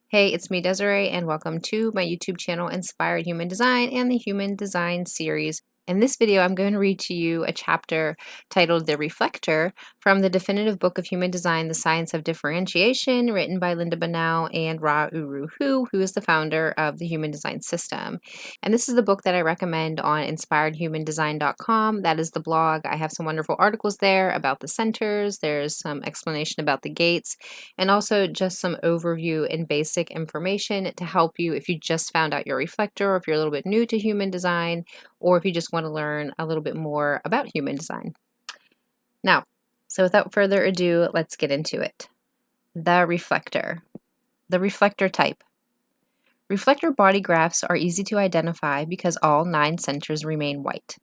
Hey, it's me, Desiree, and welcome to my YouTube channel, Inspired Human Design and the Human Design series. In this video, I'm going to read to you a chapter titled The Reflector from the definitive book of Human Design, The Science of Differentiation, written by Lynda Bunnell and Ra Uru Hu is the founder of the Human Design System. And this is the book that I recommend on inspiredhumandesign.com. That is the blog. I have some wonderful articles there about the centers. There's some explanation about the gates, and also just some overview and basic information to help you if you just found out your reflector, or if you're a little bit new to human design, or if you just want to learn a little bit more about human design. Now, so without further ado, let's get into it. The reflector. The reflector type. Reflector body graphs are easy to identify because all 9 centers remain white.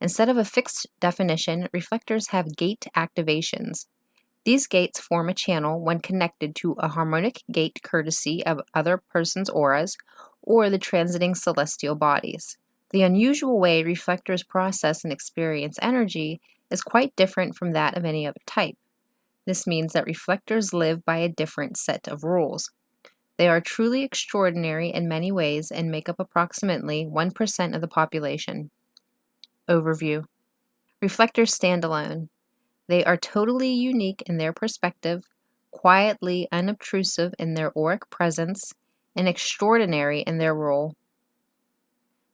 Instead of a fixed definition, reflectors have gate activations. These gates form a channel when connected to a harmonic gate courtesy of other persons' auras or the transiting celestial bodies. The unusual way reflectors process and experience energy is quite different from that of any other type. This means that reflectors live by a different set of rules. They are truly extraordinary in many ways and make up approximately 1% of the population. Overview. Reflectors stand alone. They are totally unique in their perspective, quietly unobtrusive in their auric presence, and extraordinary in their role.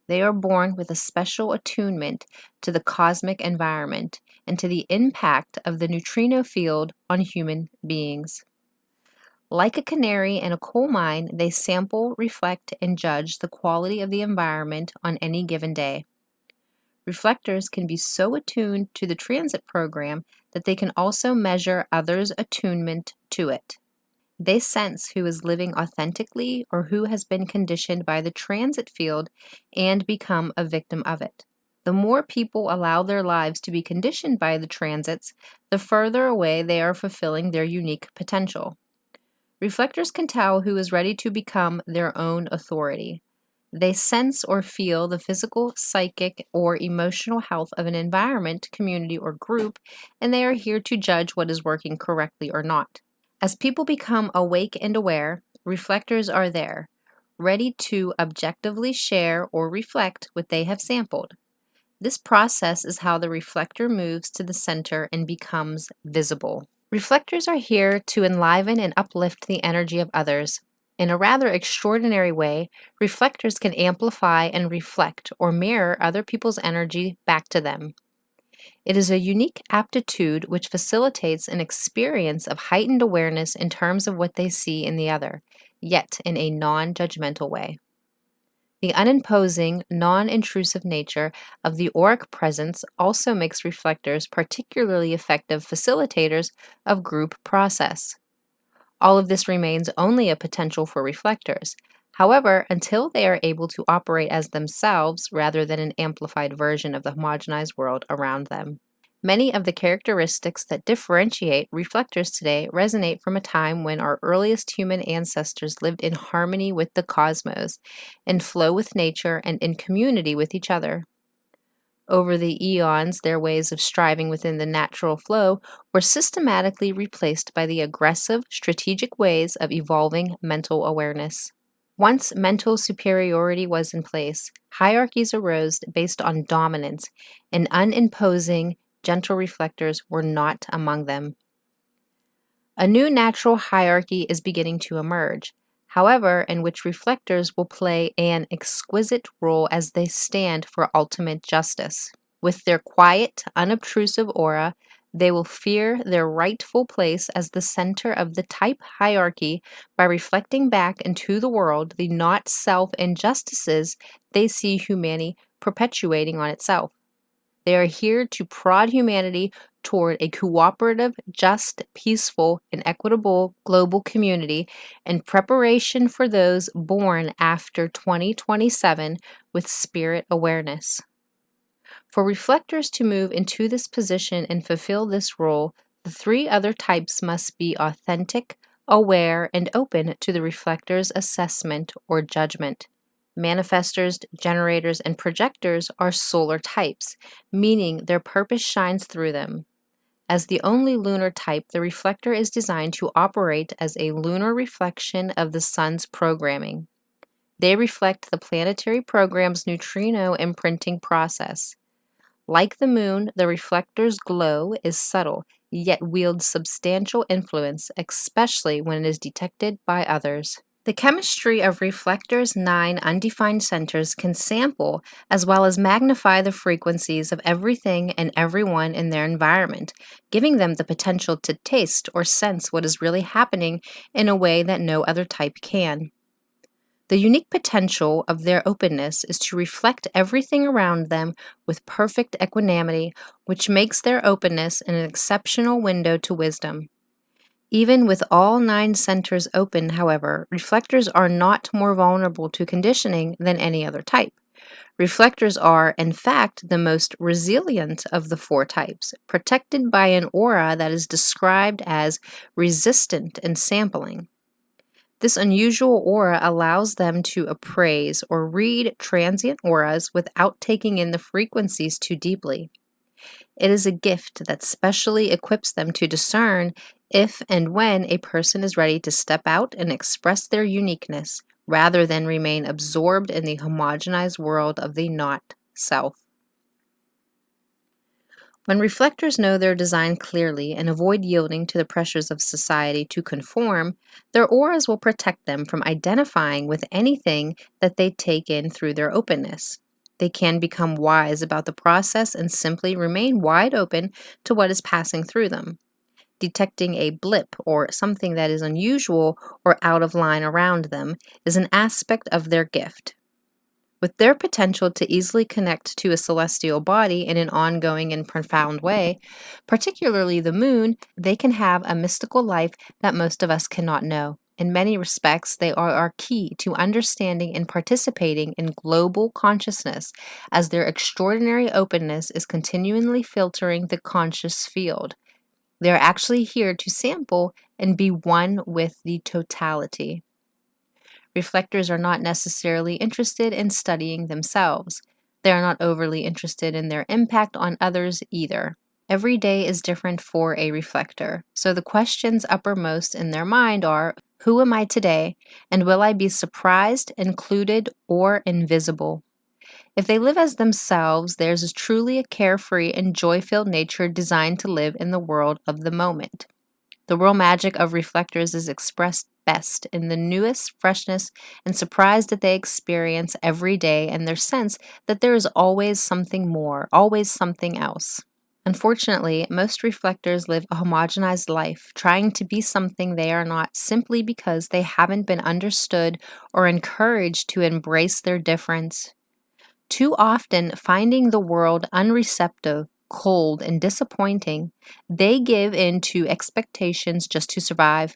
They are born with a special attunement to the cosmic environment and to the impact of the neutrino field on human beings. Like a canary in a coal mine, they sample, reflect, and judge the quality of the environment on any given day. Reflectors can be so attuned to the transit program that they can also measure others' attunement to it. They sense who is living authentically or who has been conditioned by the transit field and become a victim of it. The more people allow their lives to be conditioned by the transits, the further away they are fulfilling their unique potential. Reflectors can tell who is ready to become their own authority. They sense or feel the physical, psychic, or emotional health of an environment, community, or group, and they are here to judge what is working correctly or not. As people become awake and aware, reflectors are there, ready to objectively share or reflect what they have sampled. This process is how the reflector moves to the center and becomes visible. Reflectors are here to enliven and uplift the energy of others. In a rather extraordinary way, reflectors can amplify and reflect or mirror other people's energy back to them. It is a unique aptitude which facilitates an experience of heightened awareness in terms of what they see in the other, yet in a non-judgmental way. The unimposing, non-intrusive nature of the auric presence also makes reflectors particularly effective facilitators of group process. All of this remains only a potential for reflectors. However, until they are able to operate as themselves rather than an amplified version of the homogenized world around them. Many of the characteristics that differentiate reflectors today resonate from a time when our earliest human ancestors lived in harmony with the cosmos, in flow with nature, and in community with each other. Over the eons, their ways of striving within the natural flow were systematically replaced by the aggressive, strategic ways of evolving mental awareness. Once mental superiority was in place, hierarchies arose based on dominance, and unimposing, gentle reflectors were not among them. A new natural hierarchy is beginning to emerge, however, in which reflectors will play an exquisite role as they stand for ultimate justice. With their quiet, unobtrusive aura, they will fear their rightful place as the center of the type hierarchy by reflecting back into the world the not-self injustices they see humanity perpetuating on itself. They are here to prod humanity toward a cooperative, just, peaceful, and equitable global community in preparation for those born after 2027 with spirit awareness. For reflectors to move into this position and fulfill this role, the 3 other types must be authentic, aware, and open to the reflector's assessment or judgment. Manifestors, generators, and projectors are solar types, meaning their purpose shines through them. As the only lunar type, the reflector is designed to operate as a lunar reflection of the sun's programming. They reflect the planetary program's neutrino imprinting process. Like the moon, the reflector's glow is subtle, yet wields substantial influence, especially when it is detected by others. The chemistry of reflectors' 9 undefined centers can sample as well as magnify the frequencies of everything and everyone in their environment, giving them the potential to taste or sense what is really happening in a way that no other type can. The unique potential of their openness is to reflect everything around them with perfect equanimity, which makes their openness an exceptional window to wisdom. Even with all 9 centers open, however, reflectors are not more vulnerable to conditioning than any other type. Reflectors are, in fact, the most resilient of the 4 types, protected by an aura that is described as resistant in sampling. This unusual aura allows them to appraise or read transient auras without taking in the frequencies too deeply. It is a gift that specially equips them to discern if and when a person is ready to step out and express their uniqueness, rather than remain absorbed in the homogenized world of the not self. When reflectors know their design clearly and avoid yielding to the pressures of society to conform, their auras will protect them from identifying with anything that they take in through their openness. They can become wise about the process and simply remain wide open to what is passing through them. Detecting a blip or something that is unusual or out of line around them is an aspect of their gift. With their potential to easily connect to a celestial body in an ongoing and profound way, particularly the moon, they can have a mystical life that most of us cannot know. In many respects, they are our key to understanding and participating in global consciousness, as their extraordinary openness is continually filtering the conscious field. They are actually here to sample and be one with the totality. Reflectors are not necessarily interested in studying themselves. They are not overly interested in their impact on others either. Every day is different for a reflector, so the questions uppermost in their mind are, who am I today, and will I be surprised, included, or invisible? If they live as themselves, theirs is truly a carefree and joy-filled nature designed to live in the world of the moment. The real magic of reflectors is expressed best in the newest freshness and surprise that they experience every day, and their sense that there is always something more, always something else. Unfortunately, most reflectors live a homogenized life, trying to be something they are not simply because they haven't been understood or encouraged to embrace their difference. Too often, finding the world unreceptive, cold, and disappointing, they give in to expectations just to survive.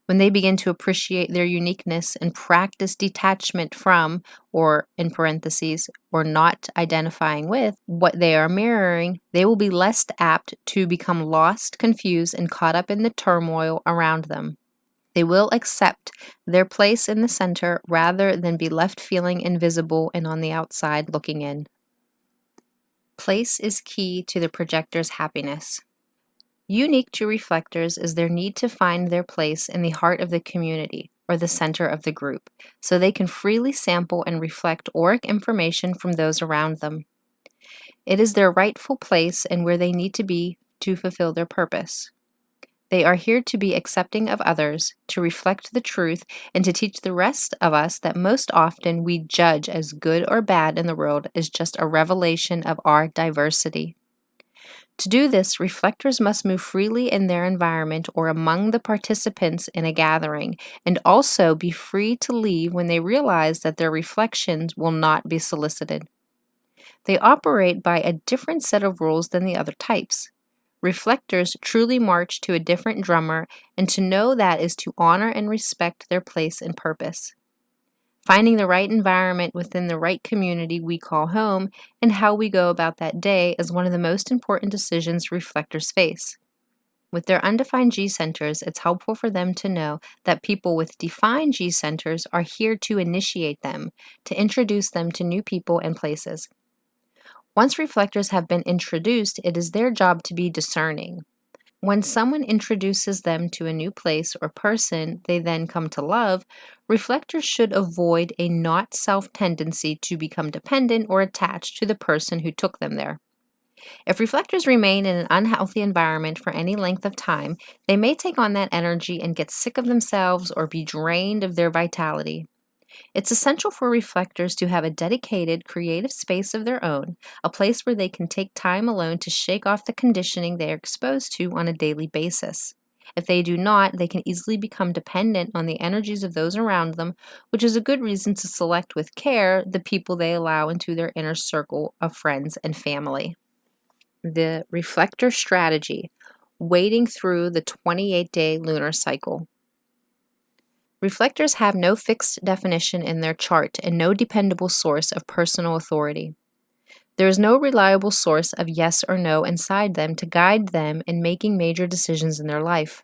When they begin to appreciate their uniqueness and practice detachment from, or in parentheses, or not identifying with, what they are mirroring, they will be less apt to become lost, confused, and caught up in the turmoil around them. They will accept their place in the center rather than be left feeling invisible and on the outside looking in. Place is key to the projector's happiness. Unique to reflectors is their need to find their place in the heart of the community, or the center of the group, so they can freely sample and reflect auric information from those around them. It is their rightful place and where they need to be to fulfill their purpose. They are here to be accepting of others, to reflect the truth, and to teach the rest of us that most often we judge as good or bad in the world is just a revelation of our diversity. To do this, reflectors must move freely in their environment or among the participants in a gathering, and also be free to leave when they realize that their reflections will not be solicited. They operate by a different set of rules than the other types. Reflectors truly march to a different drummer, and to know that is to honor and respect their place and purpose. Finding the right environment within the right community we call home and how we go about that day is one of the most important decisions reflectors face. With their undefined G centers, it's helpful for them to know that people with defined G centers are here to initiate them, to introduce them to new people and places. Once reflectors have been introduced, it is their job to be discerning. When someone introduces them to a new place or person they then come to love, reflectors should avoid a not self tendency to become dependent or attached to the person who took them there. If reflectors remain in an unhealthy environment for any length of time, they may take on that energy and get sick of themselves or be drained of their vitality. It's essential for reflectors to have a dedicated, creative space of their own, a place where they can take time alone to shake off the conditioning they are exposed to on a daily basis. If they do not, they can easily become dependent on the energies of those around them, which is a good reason to select with care the people they allow into their inner circle of friends and family. The reflector strategy, wading through the 28-day lunar cycle. Reflectors have no fixed definition in their chart and no dependable source of personal authority. There is no reliable source of yes or no inside them to guide them in making major decisions in their life.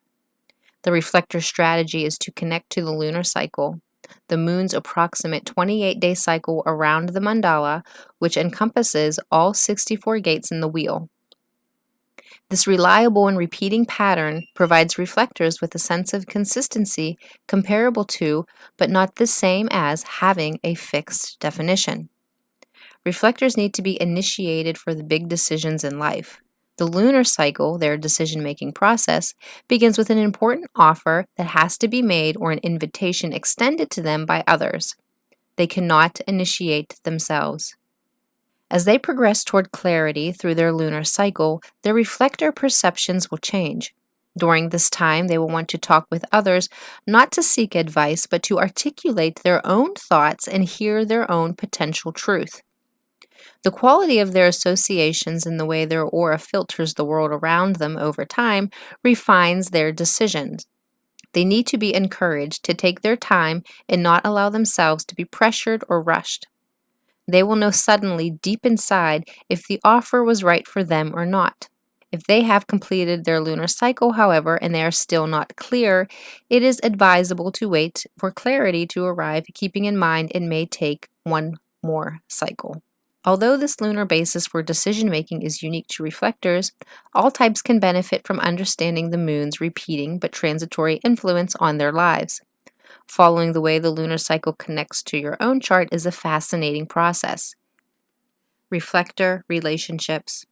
The reflector strategy is to connect to the lunar cycle, the moon's approximate 28-day cycle around the mandala, which encompasses all 64 gates in the wheel. This reliable and repeating pattern provides reflectors with a sense of consistency comparable to, but not the same as, having a fixed definition. Reflectors need to be initiated for the big decisions in life. The lunar cycle, their decision-making process, begins with an important offer that has to be made or an invitation extended to them by others. They cannot initiate themselves. As they progress toward clarity through their lunar cycle, their reflector perceptions will change. During this time, they will want to talk with others, not to seek advice, but to articulate their own thoughts and hear their own potential truth. The quality of their associations and the way their aura filters the world around them over time refines their decisions. They need to be encouraged to take their time and not allow themselves to be pressured or rushed. They will know suddenly, deep inside, if the offer was right for them or not. If they have completed their lunar cycle, however, and they are still not clear, it is advisable to wait for clarity to arrive, keeping in mind it may take one more cycle. Although this lunar basis for decision-making is unique to reflectors, all types can benefit from understanding the moon's repeating but transitory influence on their lives. Following the way the lunar cycle connects to your own chart is a fascinating process. Reflector Relationships.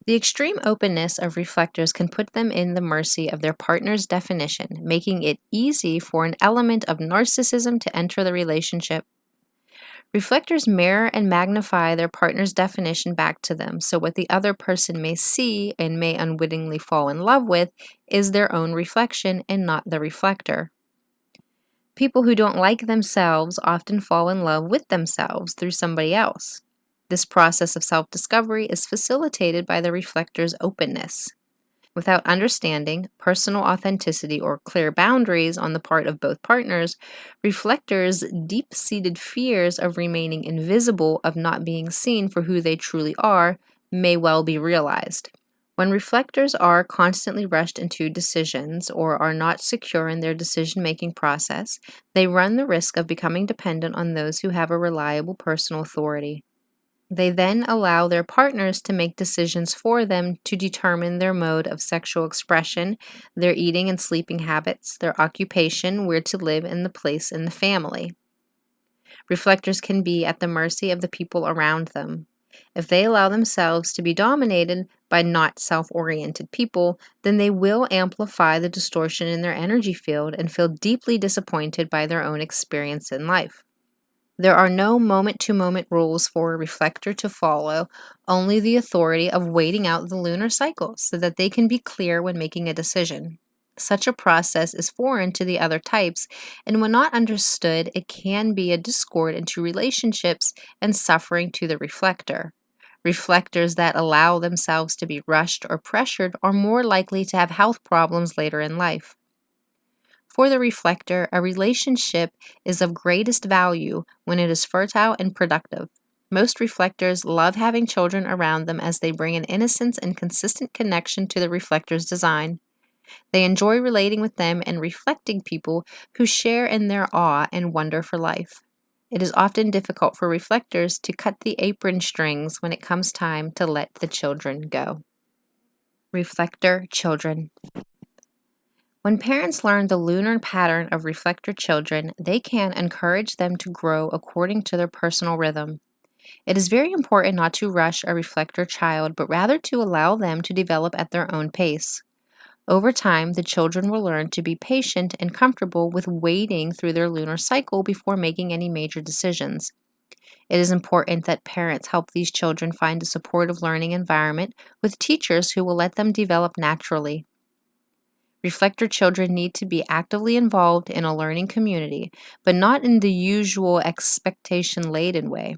The extreme openness of reflectors can put them in the mercy of their partner's definition, making it easy for an element of narcissism to enter the relationship. Reflectors mirror and magnify their partner's definition back to them, so what the other person may see and may unwittingly fall in love with is their own reflection and not the reflector. People who don't like themselves often fall in love with themselves through somebody else. This process of self-discovery is facilitated by the reflector's openness. Without understanding, personal authenticity, or clear boundaries on the part of both partners, reflectors' deep-seated fears of remaining invisible, of not being seen for who they truly are, may well be realized. When reflectors are constantly rushed into decisions or are not secure in their decision-making process, they run the risk of becoming dependent on those who have a reliable personal authority. They then allow their partners to make decisions for them to determine their mode of sexual expression, their eating and sleeping habits, their occupation, where to live, and the place in the family. Reflectors can be at the mercy of the people around them. If they allow themselves to be dominated by not self-oriented people, then they will amplify the distortion in their energy field and feel deeply disappointed by their own experience in life. There are no moment-to-moment rules for a reflector to follow, only the authority of waiting out the lunar cycle so that they can be clear when making a decision. Such a process is foreign to the other types, and when not understood, it can be a discord into relationships and suffering to the reflector. Reflectors that allow themselves to be rushed or pressured are more likely to have health problems later in life. For the reflector, a relationship is of greatest value when it is fertile and productive. Most reflectors love having children around them as they bring an innocence and consistent connection to the reflector's design. They enjoy relating with them and reflecting people who share in their awe and wonder for life. it is often difficult for reflectors to cut the apron strings when it comes time to let the children go. Reflector Children. When parents learn the lunar pattern of reflector children, they can encourage them to grow according to their personal rhythm. It is very important not to rush a reflector child, but rather to allow them to develop at their own pace. Over time, the children will learn to be patient and comfortable with waiting through their lunar cycle before making any major decisions. It is important that parents help these children find a supportive learning environment with teachers who will let them develop naturally. Reflector children need to be actively involved in a learning community, but not in the usual expectation-laden way.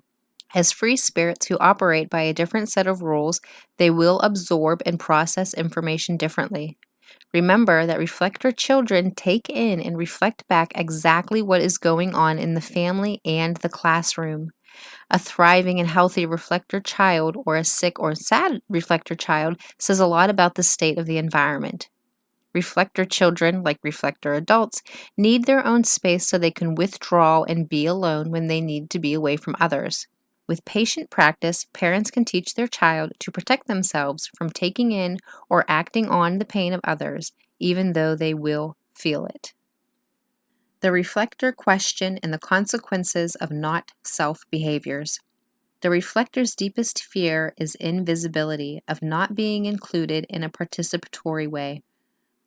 As free spirits who operate by a different set of rules, they will absorb and process information differently. Remember that reflector children take in and reflect back exactly what is going on in the family and the classroom. A thriving and healthy reflector child or a sick or sad reflector child says a lot about the state of the environment. Reflector children, like reflector adults, need their own space so they can withdraw and be alone when they need to be away from others. With patient practice, parents can teach their child to protect themselves from taking in or acting on the pain of others, even though they will feel it. The reflector question and the consequences of not self behaviors. The reflector's deepest fear is invisibility, of not being included in a participatory way.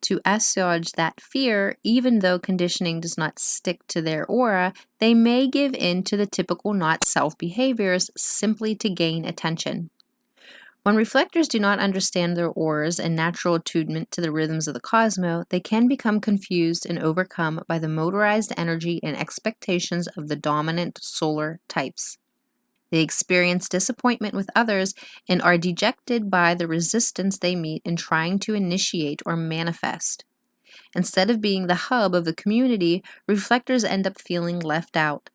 To assuage that fear, even though conditioning does not stick to their aura, they may give in to the typical not self behaviors simply to gain attention. When reflectors do not understand their auras and natural attunement to the rhythms of the cosmos, they can become confused and overcome by the motorized energy and expectations of the dominant solar types. They experience disappointment with others and are dejected by the resistance they meet in trying to initiate or manifest. Instead of being the hub of the community, reflectors end up feeling left out.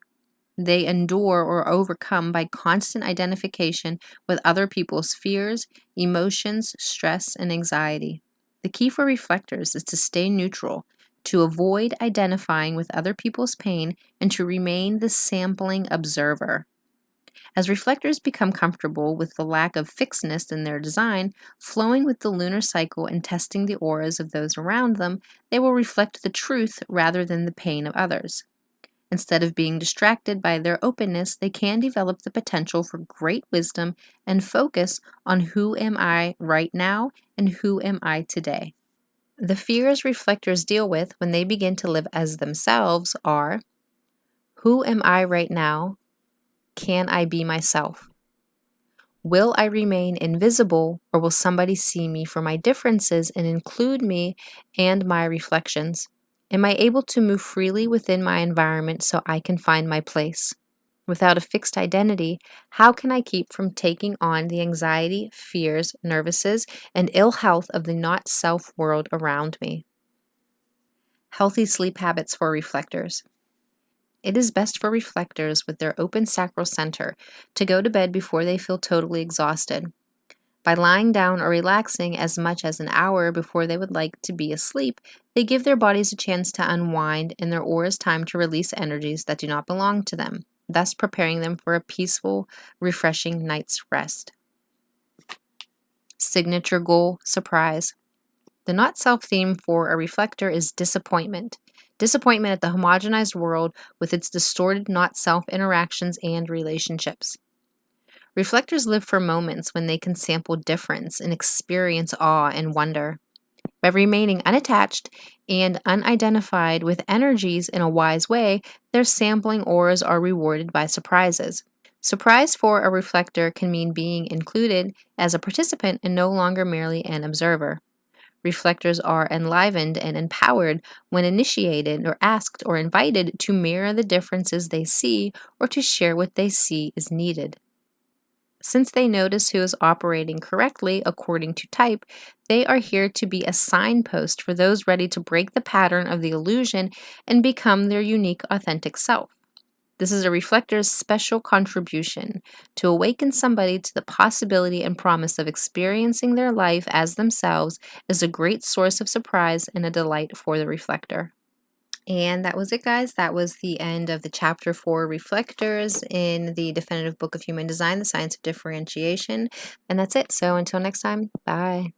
They endure or overcome by constant identification with other people's fears, emotions, stress, and anxiety. The key for reflectors is to stay neutral, to avoid identifying with other people's pain, and to remain the sampling observer. As reflectors become comfortable with the lack of fixedness in their design, flowing with the lunar cycle and testing the auras of those around them, they will reflect the truth rather than the pain of others. Instead of being distracted by their openness, they can develop the potential for great wisdom and focus on who am I right now and who am I today. The fears reflectors deal with when they begin to live as themselves are: who am I right now? Can I be myself? Will I remain invisible, or will somebody see me for my differences and include me and my reflections? Am I able to move freely within my environment so I can find my place? Without a fixed identity, how can I keep from taking on the anxiety, fears, nervousness, and ill health of the not self world around me? Healthy sleep habits for reflectors. It is best for reflectors with their open sacral center to go to bed before they feel totally exhausted. By lying down or relaxing as much as an hour before they would like to be asleep, they give their bodies a chance to unwind and their auras time to release energies that do not belong to them, thus preparing them for a peaceful, refreshing night's rest. Signature goal surprise. The not self theme for a reflector is disappointment. Disappointment at the homogenized world with its distorted not self interactions and relationships. Reflectors live for moments when they can sample difference and experience awe and wonder. By remaining unattached and unidentified with energies in a wise way, their sampling auras are rewarded by surprises. Surprise for a reflector can mean being included as a participant and no longer merely an observer. Reflectors are enlivened and empowered when initiated or asked or invited to mirror the differences they see or to share what they see is needed. Since they notice who is operating correctly according to type, they are here to be a signpost for those ready to break the pattern of the illusion and become their unique, authentic self. This is a reflector's special contribution to awaken somebody to the possibility and promise of experiencing their life as themselves is a great source of surprise and a delight for the reflector. And that was it, guys. That was the end of the chapter 4 Reflectors in the Definitive Book of Human Design, The Science of Differentiation. And that's it. So until next time, bye.